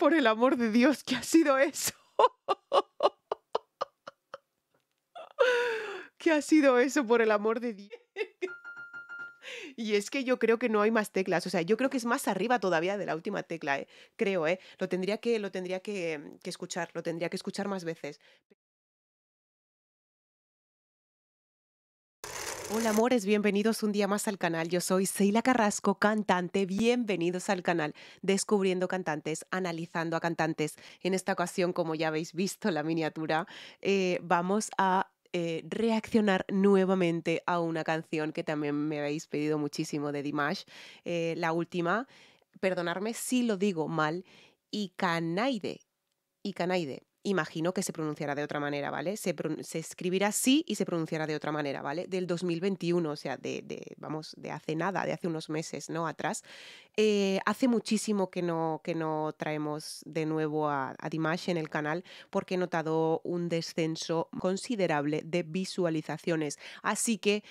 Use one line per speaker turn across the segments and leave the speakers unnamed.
Por el amor de Dios, ¿qué ha sido eso? ¿Qué ha sido eso, por el amor de Dios? Y es que yo creo que no hay más teclas, o sea, yo creo que es más arriba todavía de la última tecla, creo, ¿eh? Lo tendría que escuchar, lo tendría que escuchar más veces. Hola amores, bienvenidos un día más al canal. Yo soy Seila Carrasco, cantante. Bienvenidos al canal Descubriendo Cantantes, analizando a cantantes. En esta ocasión, como ya habéis visto en la miniatura, vamos a reaccionar nuevamente a una canción que también me habéis pedido muchísimo de Dimash. La última, perdonadme si lo digo mal, Icanaide. Icanaide. Imagino que se pronunciará de otra manera, ¿vale? Se escribirá así y se pronunciará de otra manera, ¿vale? Del 2021, o sea, vamos, de hace nada, de hace unos meses, ¿no? Atrás. Hace muchísimo que no traemos de nuevo a Dimash en el canal porque he notado un descenso considerable de visualizaciones. Así que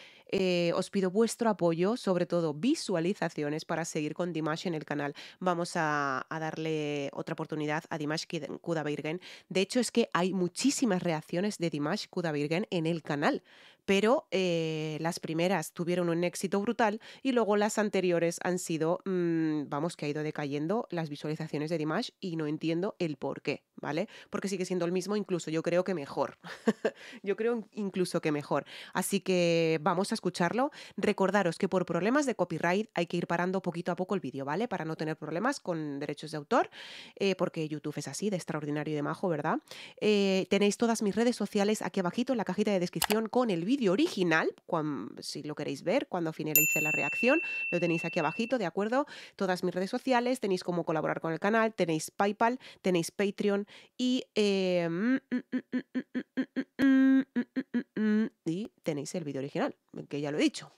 os pido vuestro apoyo, sobre todo visualizaciones, para seguir con Dimash en el canal. Vamos a darle otra oportunidad a Dimash Kudaibergen. De hecho, es que hay muchísimas reacciones de Dimash Kudaibergen en el canal, pero las primeras tuvieron un éxito brutal y luego las anteriores han sido, vamos, que ha ido decayendo las visualizaciones de Dimash y no entiendo el por qué, ¿vale? Porque sigue siendo el mismo, incluso yo creo que mejor. Yo creo incluso que mejor. Así que vamos a escucharlo. Recordaros que por problemas de copyright hay que ir parando poquito a poco el vídeo, ¿vale? Para no tener problemas con derechos de autor, porque YouTube es así, de extraordinario y de majo, ¿verdad? Tenéis todas mis redes sociales aquí abajito en la cajita de descripción con el vídeo original, si lo queréis ver, cuando finalice la reacción, lo tenéis aquí abajito, ¿de acuerdo? Todas mis redes sociales, tenéis cómo colaborar con el canal, tenéis PayPal, tenéis Patreon y... y tenéis el vídeo original, que ya lo he dicho.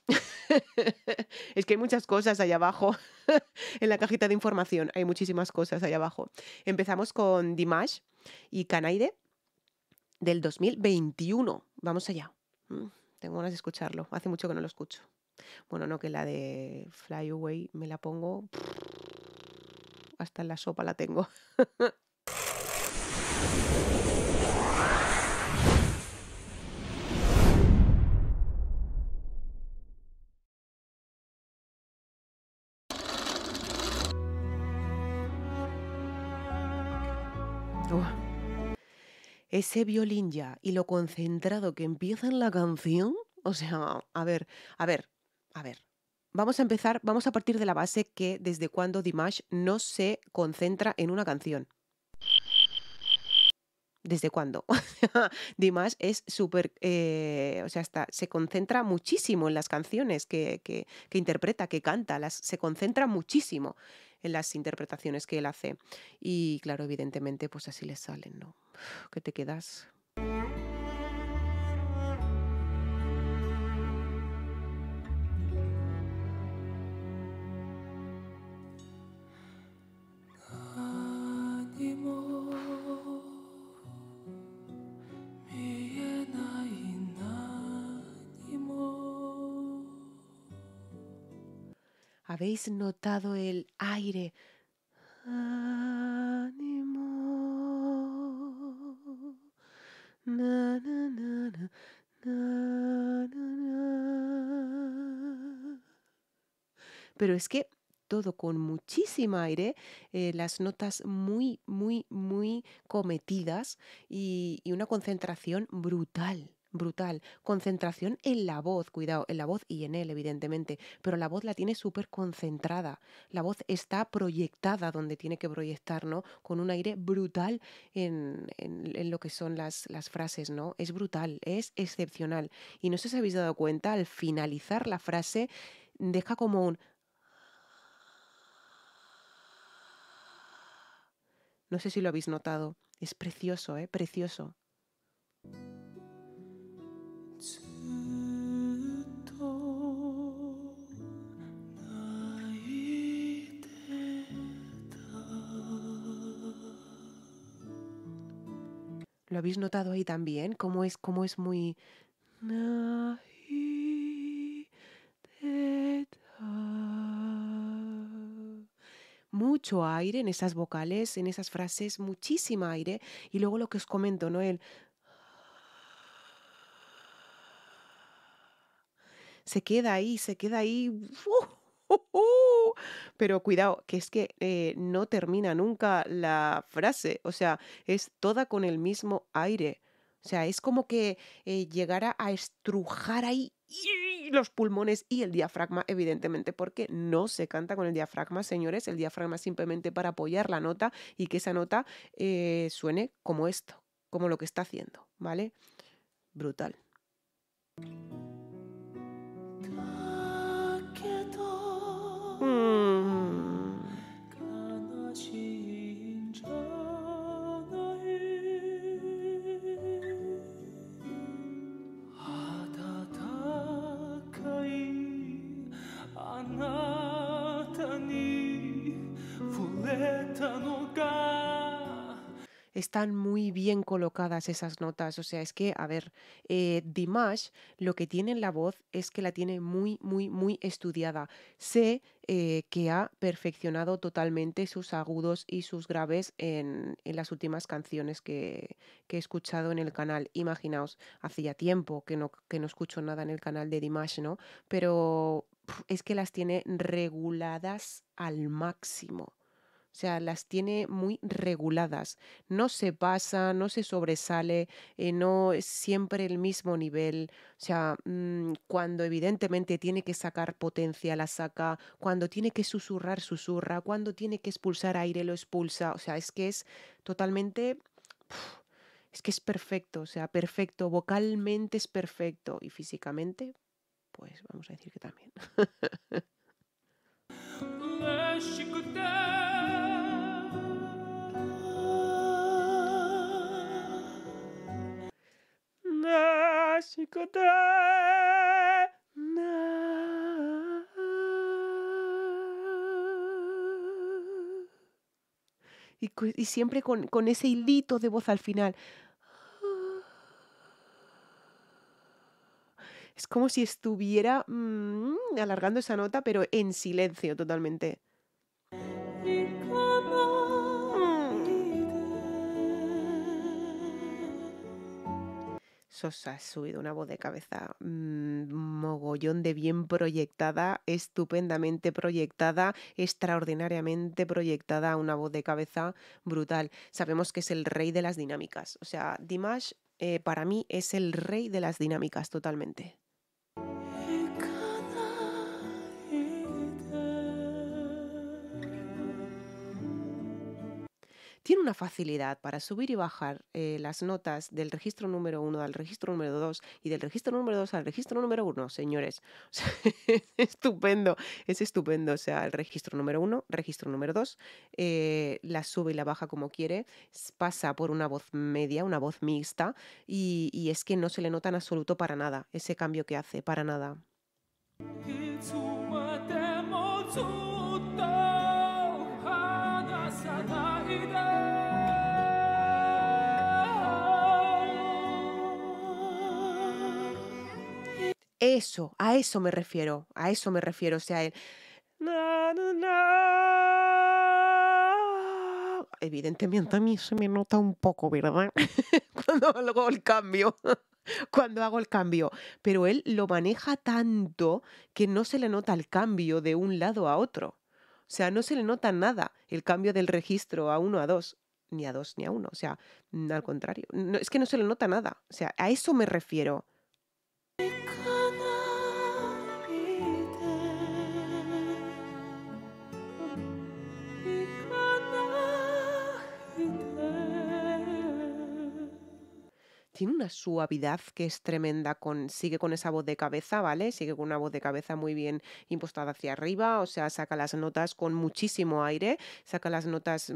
Es que hay muchas cosas ahí abajo. En la cajita de información hay muchísimas cosas ahí abajo. Empezamos con Dimash y Kanaide del 2021. Vamos allá. Tengo ganas de escucharlo. Hace mucho que no lo escucho. Bueno, no, que la de Fly Away me la pongo... Hasta en la sopa la tengo. Ese violín ya y lo concentrado que empieza en la canción, o sea, a ver, a ver, a ver. Vamos a partir de la base que desde cuando Dimash no se concentra en una canción. ¿Desde cuándo? Dimash es súper, o sea, se concentra muchísimo en las canciones que interpreta, que canta, se concentra muchísimo en las interpretaciones que él hace. Y claro, evidentemente, pues así le salen, ¿no? Que te quedas... ¿Habéis notado el aire? Ánimo. Na, na, na, na, na, na, na. Pero es que todo con muchísima aire, las notas muy, muy, muy cometidas y una concentración brutal. Brutal. Concentración en la voz, cuidado, en la voz y en él, evidentemente, pero la voz la tiene súper concentrada. La voz está proyectada donde tiene que proyectar, ¿no? Con un aire brutal en lo que son las frases, ¿no? Es brutal, es excepcional. Y no sé si habéis dado cuenta, al finalizar la frase, deja como un... No sé si lo habéis notado. Es precioso, ¿eh? Precioso. ¿Lo habéis notado ahí también? Cómo es muy... mucho aire en esas vocales, en esas frases, muchísima aire. Y luego lo que os comento, ¿no? Se queda ahí. Pero cuidado, que es que no termina nunca la frase, o sea, es toda con el mismo aire. O sea, es como que llegara a estrujar ahí los pulmones y el diafragma, evidentemente, porque no se canta con el diafragma, señores. El diafragma es simplemente para apoyar la nota y que esa nota suene como esto, como lo que está haciendo, ¿vale? Brutal. Mm. Están muy bien colocadas esas notas, o sea, es que, a ver, Dimash lo que tiene en la voz es que la tiene muy, muy, muy estudiada. Sé que ha perfeccionado totalmente sus agudos y sus graves en las últimas canciones que he escuchado en el canal. Imaginaos, hacía tiempo que no escucho nada en el canal de Dimash, ¿no? Pero es que las tiene reguladas al máximo. O sea, las tiene muy reguladas. No se pasa, no se sobresale, no es siempre el mismo nivel. O sea, cuando evidentemente tiene que sacar potencia, la saca. Cuando tiene que susurrar, susurra. Cuando tiene que expulsar aire, lo expulsa. O sea, es que es totalmente... Es que es perfecto, o sea, perfecto. Vocalmente es perfecto. Y físicamente, pues vamos a decir que también. Nashikote, na. Y siempre con ese hilito de voz al final. Es como si estuviera alargando esa nota, pero en silencio totalmente. Sosa ha subido una voz de cabeza mogollón de bien proyectada, estupendamente proyectada, extraordinariamente proyectada, una voz de cabeza brutal. Sabemos que es el rey de las dinámicas. O sea, Dimash para mí es el rey de las dinámicas totalmente. Tiene una facilidad para subir y bajar las notas del registro número 1 al registro número 2 y del registro número 2 al registro número 1, señores. O sea, es estupendo, es estupendo. O sea, el registro número 1, registro número 2, la sube y la baja como quiere, pasa por una voz media, una voz mixta, y es que no se le nota en absoluto para nada ese cambio que hace, para nada. Eso, a eso me refiero, a eso me refiero, o sea, el na, na, na. Evidentemente a mí se me nota un poco, ¿verdad? Cuando hago el cambio, cuando hago el cambio, pero él lo maneja tanto que no se le nota el cambio de un lado a otro. O sea, no se le nota nada el cambio del registro a uno a dos, ni a dos ni a uno, o sea, al contrario, es que no se le nota nada, o sea, a eso me refiero. Tiene una suavidad que es tremenda, sigue con esa voz de cabeza, ¿vale? Sigue con una voz de cabeza muy bien impostada hacia arriba, o sea, saca las notas con muchísimo aire, saca las notas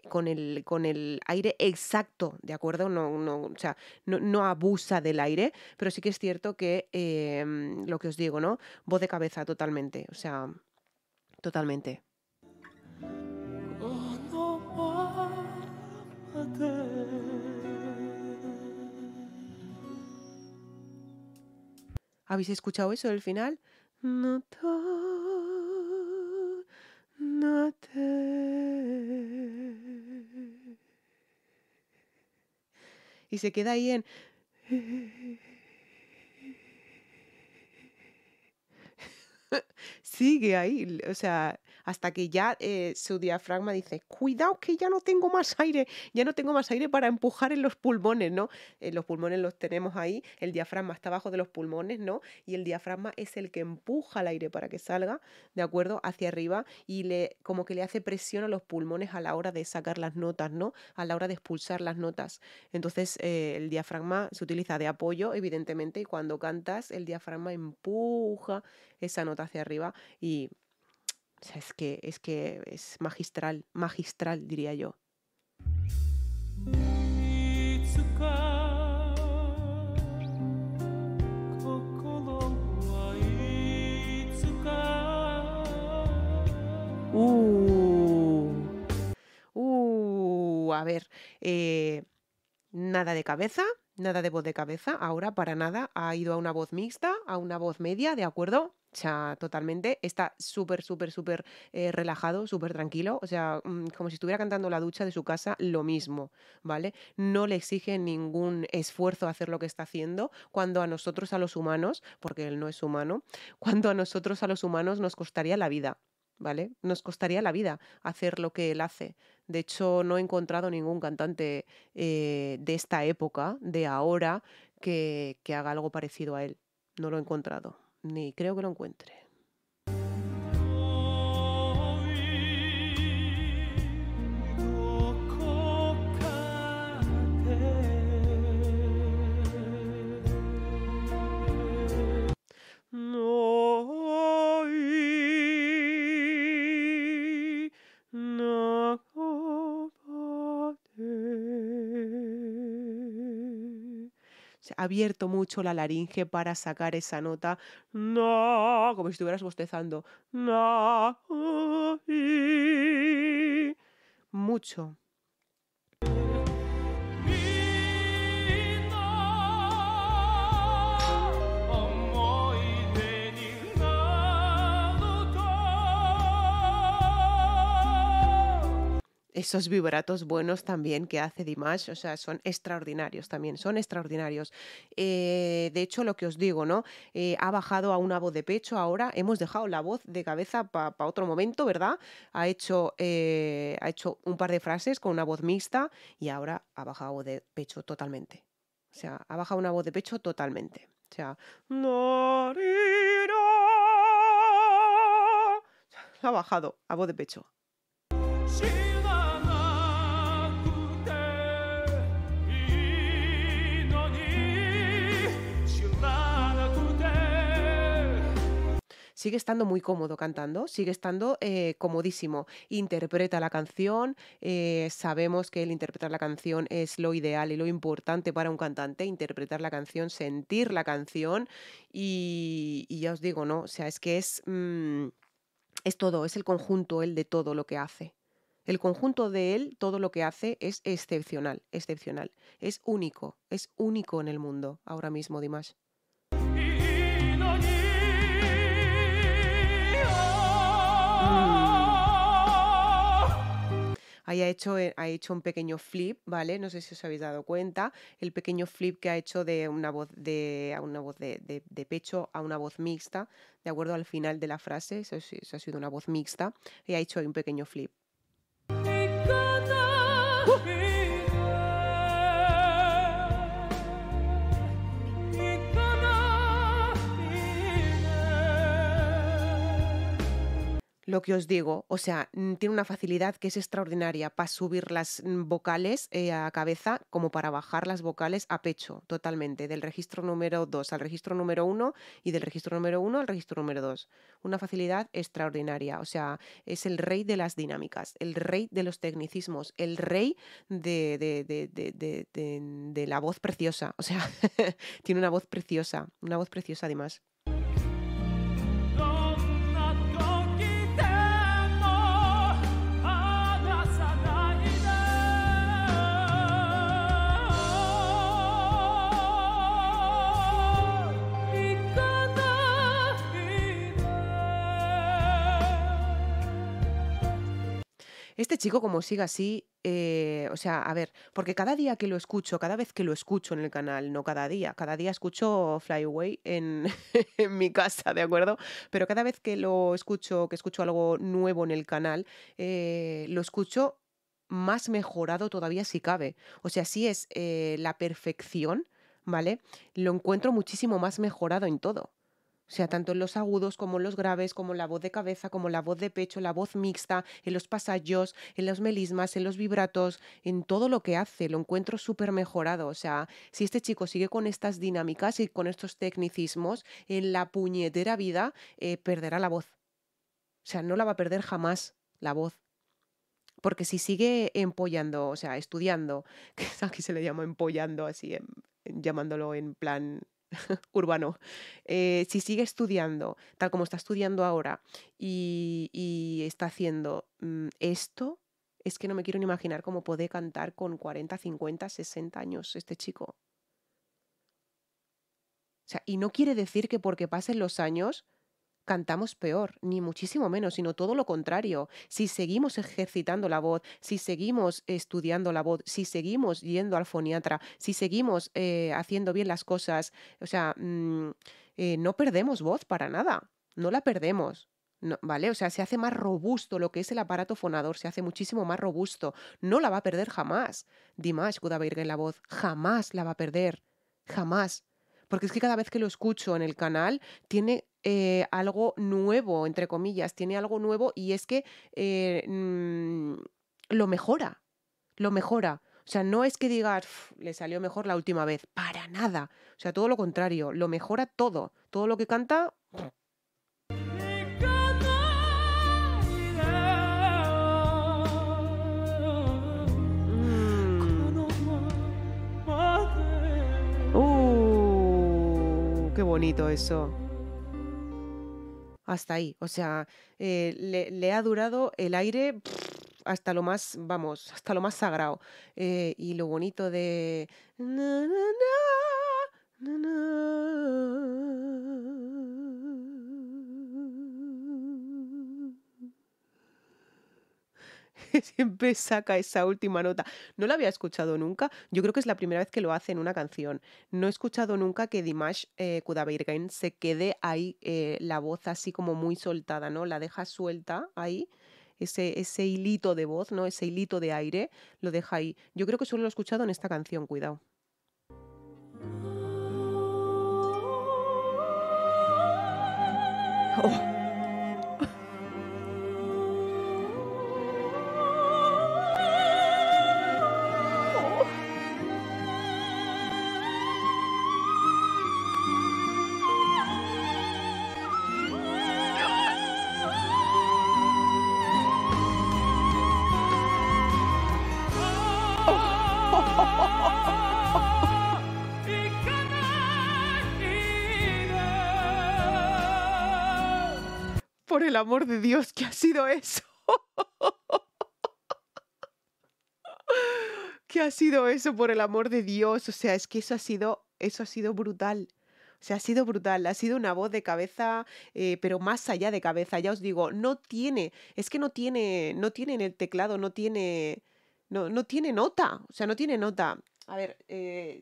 con el aire exacto, ¿de acuerdo? O sea, no abusa del aire, pero sí que es cierto que lo que os digo, ¿no? Voz de cabeza totalmente, o sea, totalmente. ¿Habéis escuchado eso del final? No, no y se queda ahí en... Sigue ahí, o sea, hasta que ya su diafragma dice, cuidado que ya no tengo más aire, ya no tengo más aire para empujar en los pulmones, ¿no? Los pulmones los tenemos ahí, el diafragma está abajo de los pulmones, ¿no? Y el diafragma es el que empuja el aire para que salga, ¿de acuerdo? Hacia arriba y como que le hace presión a los pulmones a la hora de sacar las notas, ¿no? A la hora de expulsar las notas. Entonces, el diafragma se utiliza de apoyo, evidentemente, y cuando cantas, el diafragma empuja esa nota hacia arriba y o sea, es que es magistral, magistral, diría yo.
いつか心はいつか
A ver, nada de cabeza, nada de voz de cabeza, ahora para nada, ha ido a una voz mixta, a una voz media, ¿de acuerdo? O sea, totalmente, está súper, súper, súper relajado, súper tranquilo, o sea, como si estuviera cantando la ducha de su casa, lo mismo, ¿vale? No le exige ningún esfuerzo hacer lo que está haciendo, cuando a nosotros, a los humanos, porque él no es humano, cuando a nosotros, a los humanos, nos costaría la vida. ¿Vale? Nos costaría la vida hacer lo que él hace. De hecho, no he encontrado ningún cantante de esta época, de ahora, que haga algo parecido a él. No lo he encontrado, ni creo que lo encuentre.
遠いどこかで
No hay nada Se ha abierto mucho la laringe para sacar esa nota, no, como si estuvieras bostezando. No, mucho.
みんな思い出になると
Esos vibratos buenos también que hace Dimash, o sea, son extraordinarios también, son extraordinarios. De hecho, lo que os digo, ¿no? Ha bajado a una voz de pecho ahora, hemos dejado la voz de cabeza para otro momento, ¿verdad? Ha hecho un par de frases con una voz mixta y ahora ha bajado a voz de pecho totalmente. O sea, ha bajado una voz de pecho totalmente. O sea, no, ha bajado a voz de pecho.
知らなくていいのに知らなくて
Sigue estando muy cómodo cantando, sigue estando comodísimo. Interpreta la canción, sabemos que el interpretar la canción es lo ideal y lo importante para un cantante, interpretar la canción, sentir la canción y ya os digo, ¿no? O sea, es que es todo, es el conjunto, él de todo lo que hace. El conjunto de él, todo lo que hace es excepcional, excepcional. Es único en el mundo ahora mismo, Dimash.
いいのに
Ahí ha hecho un pequeño flip, ¿vale? No sé si os habéis dado cuenta. El pequeño flip que ha hecho de una voz de pecho a una voz mixta, de acuerdo al final de la frase. Eso ha sido una voz mixta. Y ha hecho ahí un pequeño flip.
行かないで行かないで
Lo que os digo, o sea, tiene una facilidad que es extraordinaria para subir las vocales a cabeza como para bajar las vocales a pecho, totalmente, del registro número 2 al registro número 1 y del registro número 1 al registro número 2. Una facilidad extraordinaria, o sea, es el rey de las dinámicas, el rey de los tecnicismos, el rey de la voz preciosa, o sea, tiene una voz preciosa además.
どんな時でも離さないで 行かないで
Este chico, como siga así, o sea, a ver, porque cada día que lo escucho, cada vez que lo escucho en el canal, no cada día escucho Fly Away en, en mi casa, ¿de acuerdo? Pero cada vez que escucho algo nuevo en el canal, lo escucho más mejorado todavía si cabe. O sea, si es la perfección, ¿vale? Lo encuentro muchísimo más mejorado en todo. O sea, tanto en los agudos como en los graves, como en la voz de cabeza, como en la voz de pecho, la voz mixta, en los pasallos, en los melismas, en los vibratos, en todo lo que hace, lo encuentro súper mejorado. O sea, si este chico sigue con estas dinámicas y con estos tecnicismos, en la puñetera vida perderá la voz. O sea, no la va a perder jamás la voz. Porque si sigue empollando, o sea, estudiando, que aquí se le llama empollando, así, llamándolo en plan urbano, si sigue estudiando, tal como está estudiando ahora, y está haciendo esto, es que no me quiero ni imaginar cómo puede cantar con 40, 50, 60 años este chico. O sea, y no quiere decir que porque pasen los años cantamos peor, ni muchísimo menos, sino todo lo contrario. Si seguimos ejercitando la voz, si seguimos estudiando la voz, si seguimos yendo al foniatra, si seguimos haciendo bien las cosas, o sea, no perdemos voz para nada, no la perdemos. No, ¿vale? O sea, se hace más robusto lo que es el aparato fonador, se hace muchísimo más robusto. No la va a perder jamás. Dimash Kudaibergen en la voz, jamás la va a perder. Jamás. Porque es que cada vez que lo escucho en el canal, tiene algo nuevo, entre comillas, tiene algo nuevo y es que lo mejora, lo mejora. O sea, no es que digas, "Uf, le salió mejor la última vez", para nada. O sea, todo lo contrario, lo mejora todo. Todo lo que canta, mm, qué bonito eso. Hasta ahí. O sea, le ha durado el aire hasta lo más, vamos, hasta lo más sagrado. Y lo bonito de... na, na, na, na, na. Siempre saca esa última nota. No la había escuchado nunca. Yo creo que es la primera vez que lo hace en una canción. No he escuchado nunca que Dimash Kudaibergen se quede ahí la voz así como muy soltada, ¿no? La deja suelta ahí. Ese hilito de voz, ¿no? Ese hilito de aire, lo deja ahí. Yo creo que solo lo he escuchado en esta canción, cuidado. Oh. Por el amor de Dios, ¿qué ha sido eso? ¿Qué ha sido eso, por el amor de Dios? O sea, es que eso ha sido brutal. O sea, ha sido brutal. Ha sido una voz de cabeza, pero más allá de cabeza. Ya os digo, es que no tiene en el teclado, no tiene nota. O sea, no tiene nota. A ver,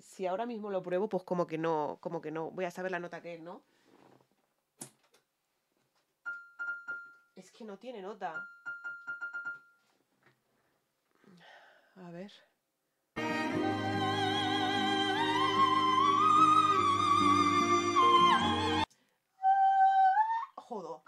si ahora mismo lo pruebo, pues como que no, como que no. Voy a saber la nota que es, ¿no? Es que no tiene nota. A ver. Jodo.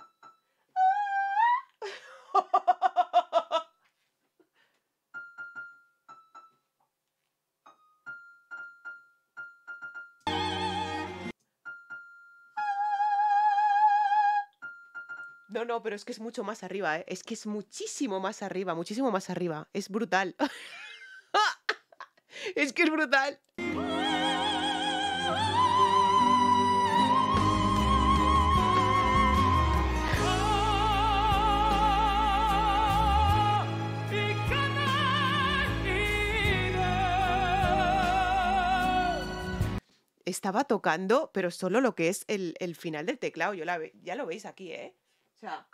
No, no, pero es que es mucho más arriba, ¿eh? Es que es muchísimo más arriba, muchísimo más arriba. Es brutal. Es que es brutal. Estaba tocando, pero solo lo que es el final del teclado. Ya lo veis aquí, ¿eh? O sea...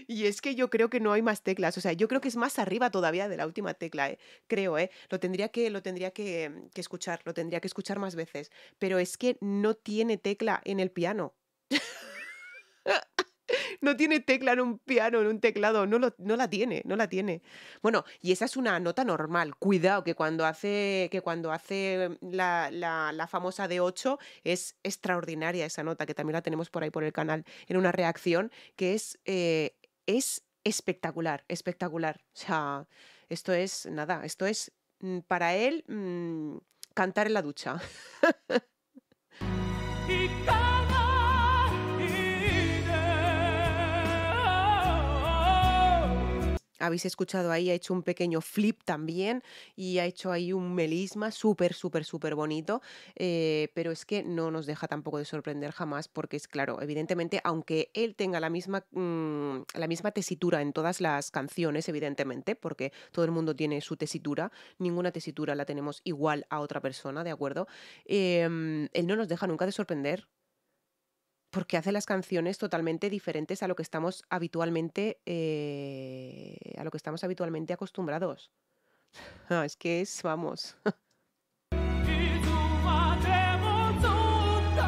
Y es que yo creo que no hay más teclas, o sea, yo creo que es más arriba todavía de la última tecla, creo, ¿eh? Lo tendría que escuchar, lo tendría que escuchar más veces, pero es que no tiene tecla en el piano. No tiene tecla en un piano, en un teclado, no la tiene, no la tiene. Bueno, y esa es una nota normal. Cuidado que cuando hace la famosa de 8 es extraordinaria esa nota, que también la tenemos por ahí por el canal, en una reacción que es espectacular, espectacular. O sea, esto es nada, esto es para él cantar en la ducha.
行かないで
Habéis escuchado ahí, ha hecho un pequeño flip también y ha hecho ahí un melisma súper, súper, súper bonito, pero es que no nos deja tampoco de sorprender jamás porque es claro, evidentemente, aunque él tenga la misma tesitura en todas las canciones, evidentemente, porque todo el mundo tiene su tesitura, ninguna tesitura la tenemos igual a otra persona, ¿de acuerdo? Él no nos deja nunca de sorprender. Porque hace las canciones totalmente diferentes a lo que estamos habitualmente acostumbrados. Es que es, vamos.
いつまでもずっと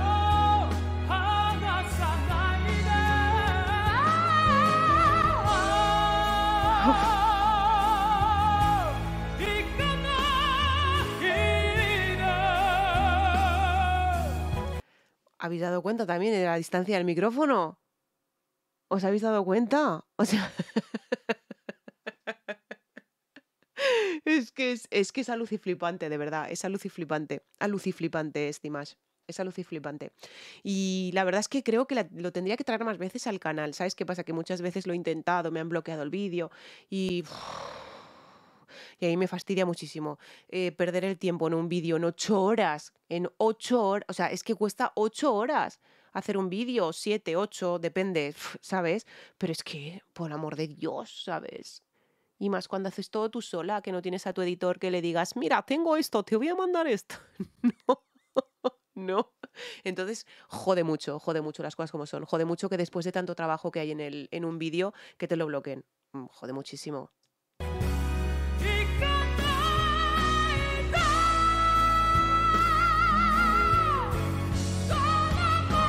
離さないで 行かないで
¿Habéis dado cuenta también de la distancia del micrófono? ¿Os habéis dado cuenta? O sea, es que es aluciflipante, de verdad, es aluciflipante. Aluciflipante es Dimash. Es aluciflipante. Y la verdad es que creo que lo tendría que traer más veces al canal. ¿Sabes qué pasa? Que muchas veces lo he intentado, me han bloqueado el vídeo y... Y ahí me fastidia muchísimo perder el tiempo en un vídeo en 8 horas. En 8 horas. O sea, es que cuesta 8 horas hacer un vídeo, 7, 8, depende, ¿sabes? Pero es que, por amor de Dios, ¿sabes? Y más cuando haces todo tú sola, que no tienes a tu editor que le digas, mira, tengo esto, te voy a mandar esto. No, no. Entonces, jode mucho las cosas como son. Jode mucho que después de tanto trabajo que hay en un vídeo, que te lo bloqueen. Jode muchísimo.
行かないでそのまま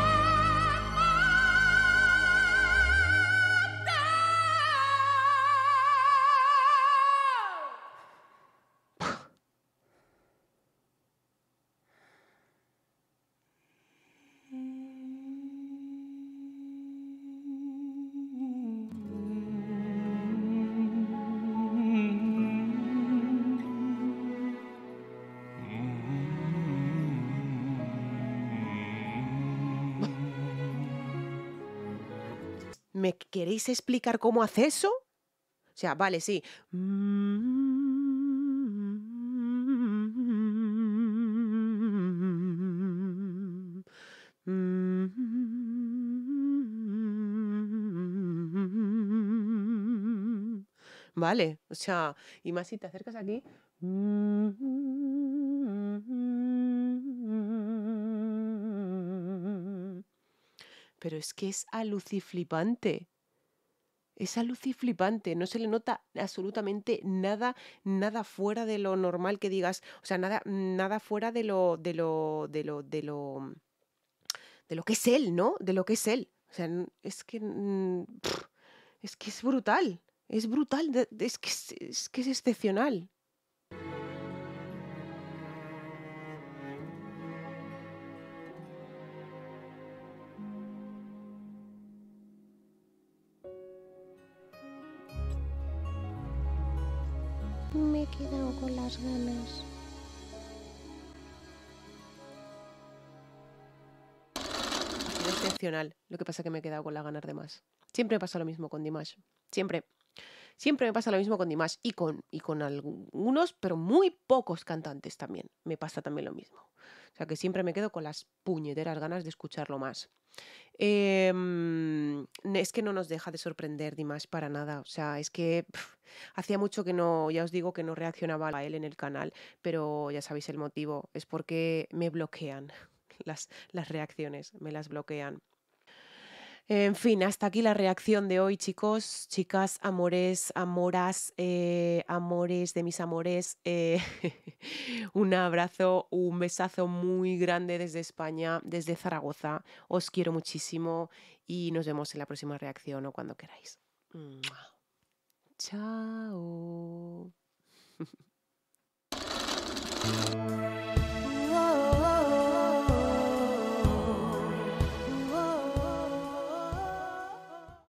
で
¿Me queréis explicar cómo hace eso? O sea, vale, sí. Vale, o sea, y más si te acercas aquí. Pero es que es aluciflipante. Es aluciflipante, no se le nota absolutamente nada, nada fuera de lo normal que digas, o sea, nada, nada fuera de lo que es él, ¿no? De lo que es él. O sea, es que, es que es brutal, es que es excepcional.
Me he quedado con las ganas.
Ha sido excepcional. Lo que pasa es que me he quedado con las ganas de más. Siempre me pasa lo mismo con Dimash. Siempre. Siempre me pasa lo mismo con Dimash y con algunos, pero muy pocos cantantes también. Me pasa también lo mismo. O sea que siempre me quedo con las puñeteras ganas de escucharlo más. Es que no nos deja de sorprender Dimash para nada. O sea, es que hacía mucho que no, ya os digo que no reaccionaba a él en el canal, pero ya sabéis el motivo. Es porque me bloquean las reacciones, me las bloquean. En fin, hasta aquí la reacción de hoy, chicos, chicas, amores, amoras, amores de mis amores. Un abrazo, un besazo muy grande desde España, desde Zaragoza. Os quiero muchísimo y nos vemos en la próxima reacción o cuando queráis. ¡Mua! Chao.